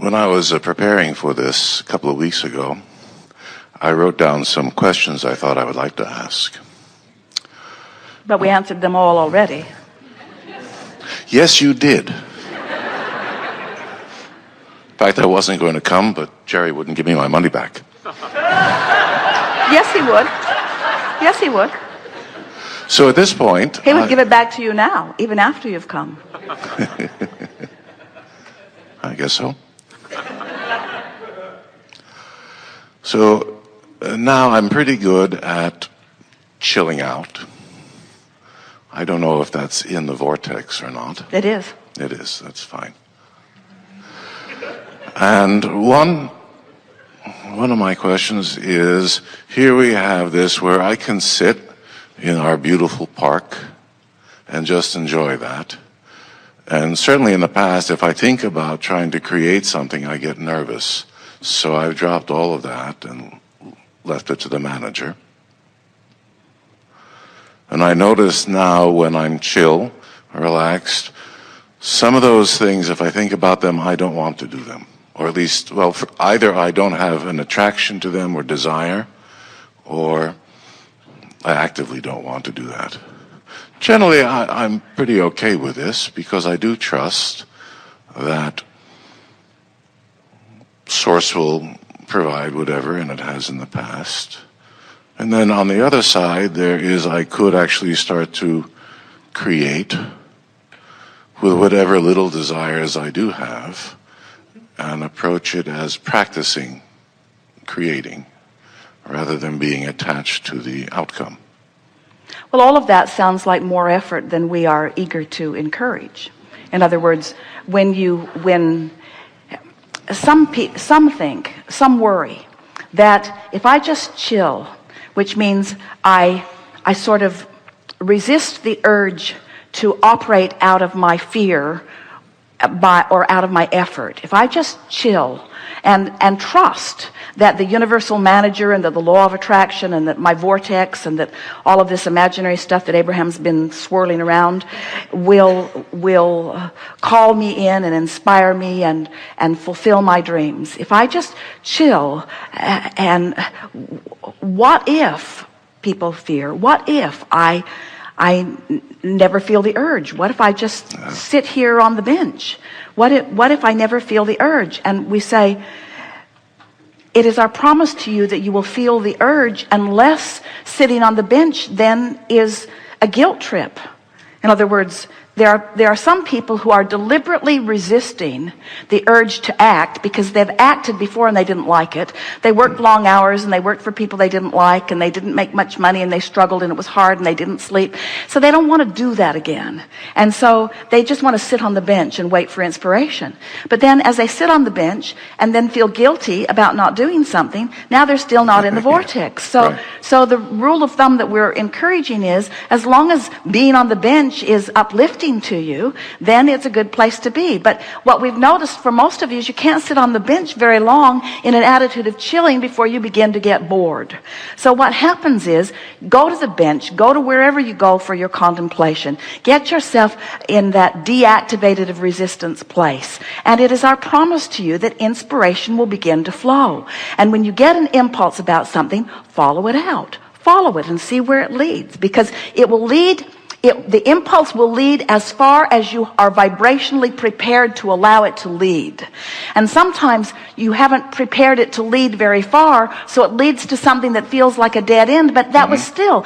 When I was preparing for this a couple of weeks ago, I wrote down some questions I thought I would like to ask. But we answered them all already. Yes, you did. In fact, I wasn't going to come, but Jerry wouldn't give me my money back. Yes, he would. Yes, he would. So at this point... He would give it back to you now, even after you've come. I guess so. So now I'm pretty good at chilling out. I don't know if that's in the vortex or not. It is. It is. That's fine. And one of my questions is, here we have this where I can sit in our beautiful park and just enjoy that. And certainly in the past, if I think about trying to create something, I get nervous. So I've dropped all of that and left it to the manager. And I notice now when I'm chill, relaxed, some of those things, if I think about them, I don't want to do them. Or at least, well, either I don't have an attraction to them or desire, or I actively don't want to do that. Generally, I'm pretty okay with this because I do trust that Source will provide whatever, and it has in the past. And then on the other side, there is I could actually start to create with whatever little desires I do have and approach it as practicing creating rather than being attached to the outcome. Well, all of that sounds like more effort than we are eager to encourage. In other words, when some worry that if I just chill, which means I sort of resist the urge to operate out of my fear or out of my effort. If I just chill and trust that the universal manager and that the law of attraction and that my vortex and that all of this imaginary stuff that Abraham's been swirling around will call me in and inspire me and fulfill my dreams. If I just chill, and what if people fear? What if I never feel the urge? What if I just sit here on the bench? What if I never feel the urge? And we say, it is our promise to you that you will feel the urge, unless sitting on the bench then is a guilt trip. In other words, there are some people who are deliberately resisting the urge to act because they've acted before and they didn't like it. They worked long hours and they worked for people they didn't like and they didn't make much money and they struggled and it was hard and they didn't sleep. So they don't want to do that again. And so they just want to sit on the bench and wait for inspiration. But then as they sit on the bench and then feel guilty about not doing something, now they're still not in the vortex. So the rule of thumb that we're encouraging is, as long as being on the bench is uplifting to you, then it's a good place to be. But what we've noticed for most of you is you can't sit on the bench very long in an attitude of chilling before you begin to get bored. So what happens is, go to the bench, go to wherever you go for your contemplation, get yourself in that deactivated of resistance place, and it is our promise to you that inspiration will begin to flow. And when you get an impulse about something, follow it out, follow it and see where it leads, because it will lead. The impulse will lead as far as you are vibrationally prepared to allow it to lead. And sometimes you haven't prepared it to lead very far, so it leads to something that feels like a dead end, but that was still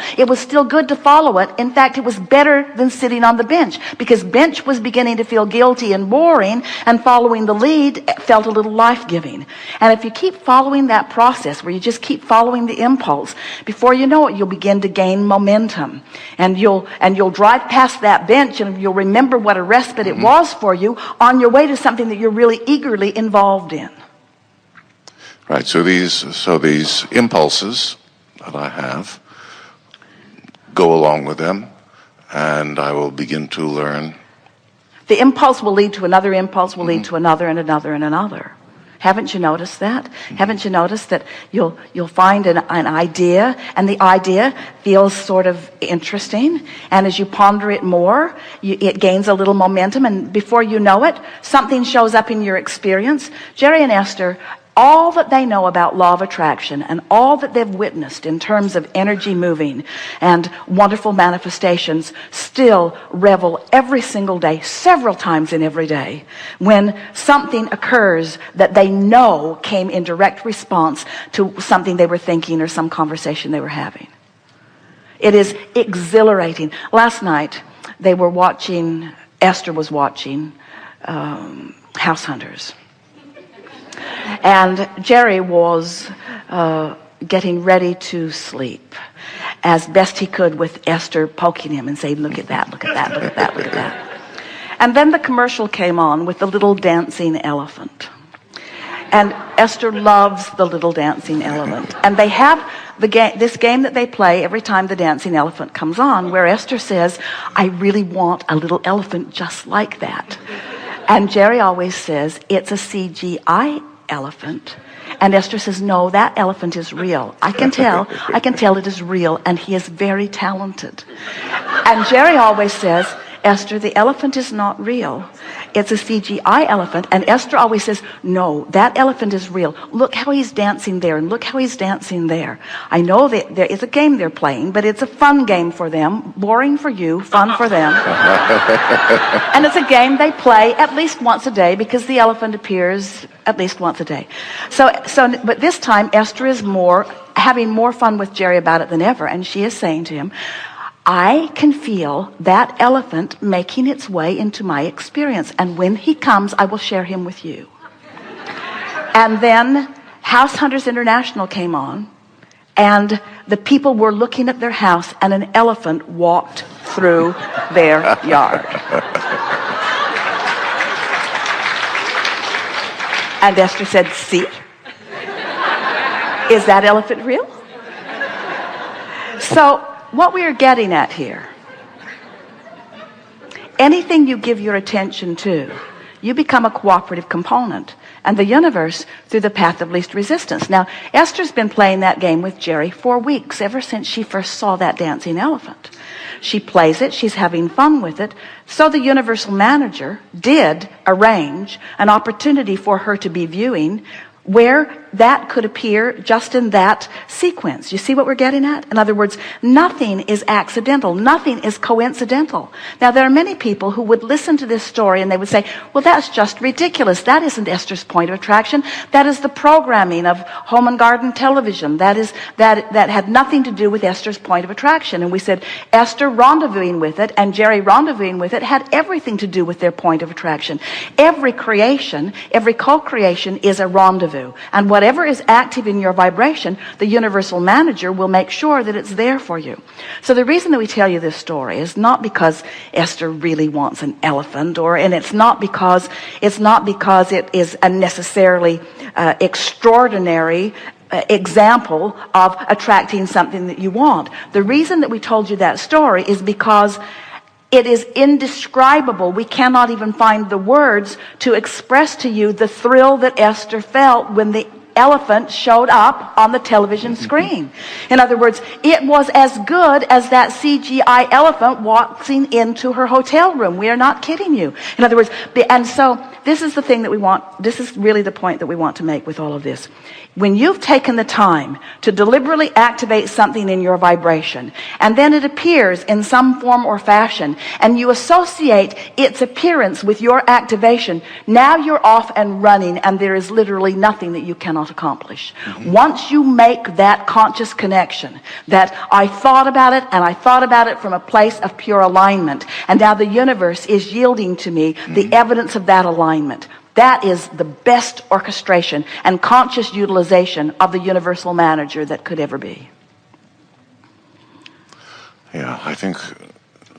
good to follow it. In fact, it was better than sitting on the bench, because bench was beginning to feel guilty and boring, and following the lead felt a little life-giving. And if you keep following that process, where you just keep following the impulse, before you know it, you'll begin to gain momentum, and you'll drive past that bench and you'll remember what a respite it was for you on your way to something that you're really eagerly involved in. Right, so these impulses that I have, go along with them, and I will begin to learn. The impulse will lead to another impulse, will lead to another and another and another. Haven't you noticed that? Haven't you noticed that you'll find an idea, and the idea feels sort of interesting, and as you ponder it more, it gains a little momentum, and before you know it, something shows up in your experience. Jerry and Esther, all that they know about law of attraction and all that they've witnessed in terms of energy moving and wonderful manifestations still revel every single day, several times in every day, when something occurs that they know came in direct response to something they were thinking or some conversation they were having. It is exhilarating. Last night they were watching, Esther was watching House Hunters. And Jerry was getting ready to sleep as best he could, with Esther poking him and saying, look at that, look at that, look at that, look at that. And then the commercial came on with the little dancing elephant. And Esther loves the little dancing elephant. And they have this game that they play every time the dancing elephant comes on, where Esther says, I really want a little elephant just like that. And Jerry always says, it's a CGI elephant. And Esther says, no, that elephant is real. I can tell it is real, and he is very talented. And Jerry always says, Esther, the elephant is not real. It's a CGI elephant. And Esther always says, no, that elephant is real. Look how he's dancing there, and look how he's dancing there. I know that there is a game they're playing, but it's a fun game for them. Boring for you, fun for them. And it's a game they play at least once a day, because the elephant appears at least once a day. But this time Esther is having more fun with Jerry about it than ever. And she is saying to him, I can feel that elephant making its way into my experience, and when he comes, I will share him with you. And then House Hunters International came on, and the people were looking at their house, and an elephant walked through their yard. And Esther said, see? Is that elephant real? So, what we are getting at here, anything you give your attention to, you become a cooperative component, and the universe through the path of least resistance. Now, Esther's been playing that game with Jerry for weeks, ever since she first saw that dancing elephant. She plays it, she's having fun with it. So the universal manager did arrange an opportunity for her to be viewing where that could appear just in that sequence. You see what we're getting at? In other words, nothing is accidental. Nothing is coincidental. Now, there are many people who would listen to this story and they would say, well, that's just ridiculous. That isn't Esther's point of attraction. That is the programming of home and garden television. That had nothing to do with Esther's point of attraction. And we said, Esther rendezvousing with it and Jerry rendezvousing with it had everything to do with their point of attraction. Every creation, every co-creation is a rendezvous. And whatever is active in your vibration, the universal manager will make sure that it's there for you. So the reason that we tell you this story is not because Esther really wants an elephant, and it's not because it is a necessarily extraordinary example of attracting something that you want. The reason that we told you that story is because it is indescribable. We cannot even find the words to express to you the thrill that Esther felt when the elephant showed up on the television screen. In other words, it was as good as that CGI elephant walking into her hotel room. We are not kidding you. In other words, and so this is the thing that we want, this is really the point that we want to make with all of this. When you've taken the time to deliberately activate something in your vibration, and then it appears in some form or fashion, and you associate its appearance with your activation, now you're off and running, and there is literally nothing that you cannot accomplish. Once you make that conscious connection, that I thought about it, and I thought about it from a place of pure alignment, and now the universe is yielding to me the evidence of that alignment. That is the best orchestration and conscious utilization of the universal manager that could ever be. Yeah, I think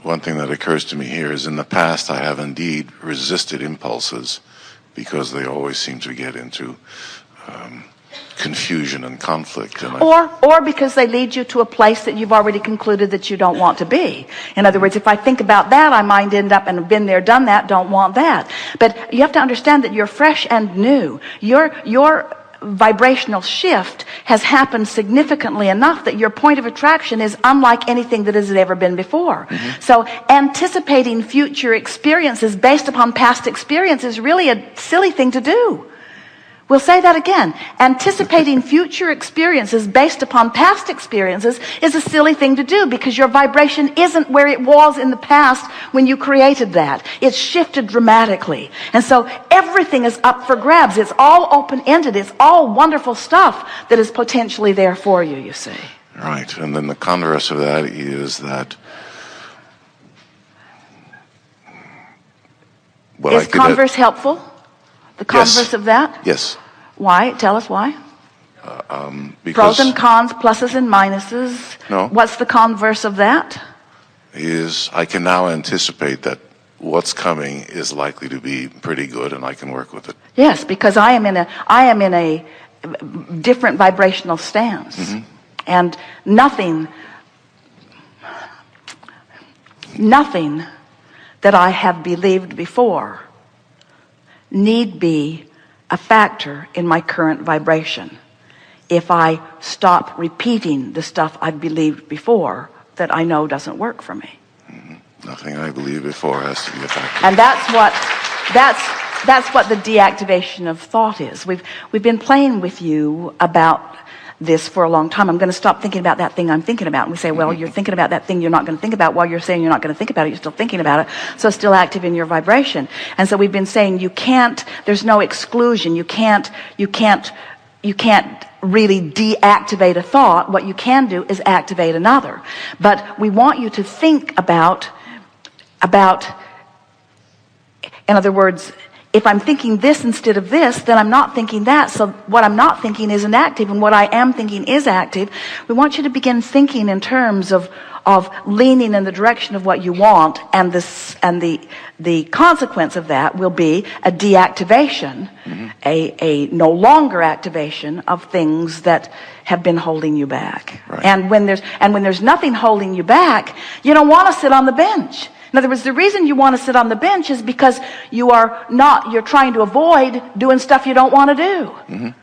one thing that occurs to me here is in the past I have indeed resisted impulses because they always seem to get into confusion and conflict. And Or because they lead you to a place that you've already concluded that you don't want to be. In other words, if I think about that, I might end up and have been there, done that, don't want that. But you have to understand that you're fresh and new. Your vibrational shift has happened significantly enough that your point of attraction is unlike anything that has ever been before. So anticipating future experiences based upon past experience is really a silly thing to do. We'll say that again. Anticipating future experiences based upon past experiences is a silly thing to do, because your vibration isn't where it was in the past when you created that. It's shifted dramatically. And so everything is up for grabs. It's all open-ended. It's all wonderful stuff that is potentially there for you, you see. right, and then the converse of that is that what Is converse helpful? The converse Yes. of that? Yes, Why? Tell us why. because Pros and cons, pluses and minuses. No. What's the converse of that? is I can now anticipate that what's coming is likely to be pretty good, and I can work with it. Yes, because I am in a different vibrational stance. And nothing that I have believed before need be a factor in my current vibration if I stop repeating the stuff I've believed before that I know doesn't work for me. Nothing I believe before has to be a factor. And that's what the deactivation of thought is. We've been playing with you about this for a long time. I'm going to stop thinking about that thing I'm thinking about. And we say, well, you're thinking about that thing you're not going to think about. While you're saying you're not going to think about it, you're still thinking about it. So it's still active in your vibration. And so we've been saying you can't, there's no exclusion. You can't really deactivate a thought. What you can do is activate another. But we want you to think about, in other words, if I'm thinking this instead of this, then I'm not thinking that. So what I'm not thinking isn't active, and what I am thinking is active. We want you to begin thinking in terms of leaning in the direction of what you want, and the consequence of that will be a deactivation, a no longer activation of things that have been holding you back. Right. And when there's nothing holding you back, you don't want to sit on the bench. In other words, the reason you want to sit on the bench is because you're trying to avoid doing stuff you don't want to do.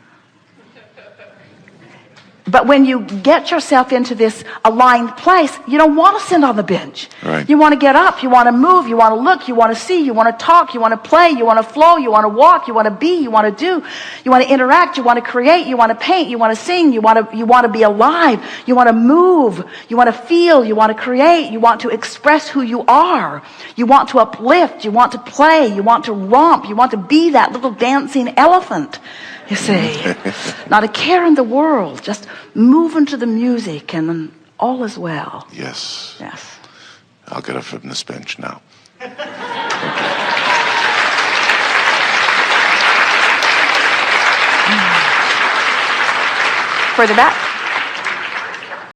But when you get yourself into this aligned place, you don't want to sit on the bench. Right. You want to get up, you want to move, you want to look, you want to see, you want to talk, you want to play, you want to flow, you want to walk, you want to be, you want to do, you want to interact, you want to create, you want to paint, you want to sing, you want to be alive, you want to move, you want to feel, you want to create, you want to express who you are, you want to uplift, you want to play, you want to romp, you want to be that little dancing elephant. You see, not a care in the world, just moving to the music, and all is well. Yes. Yes. I'll get up from this bench now. Further back.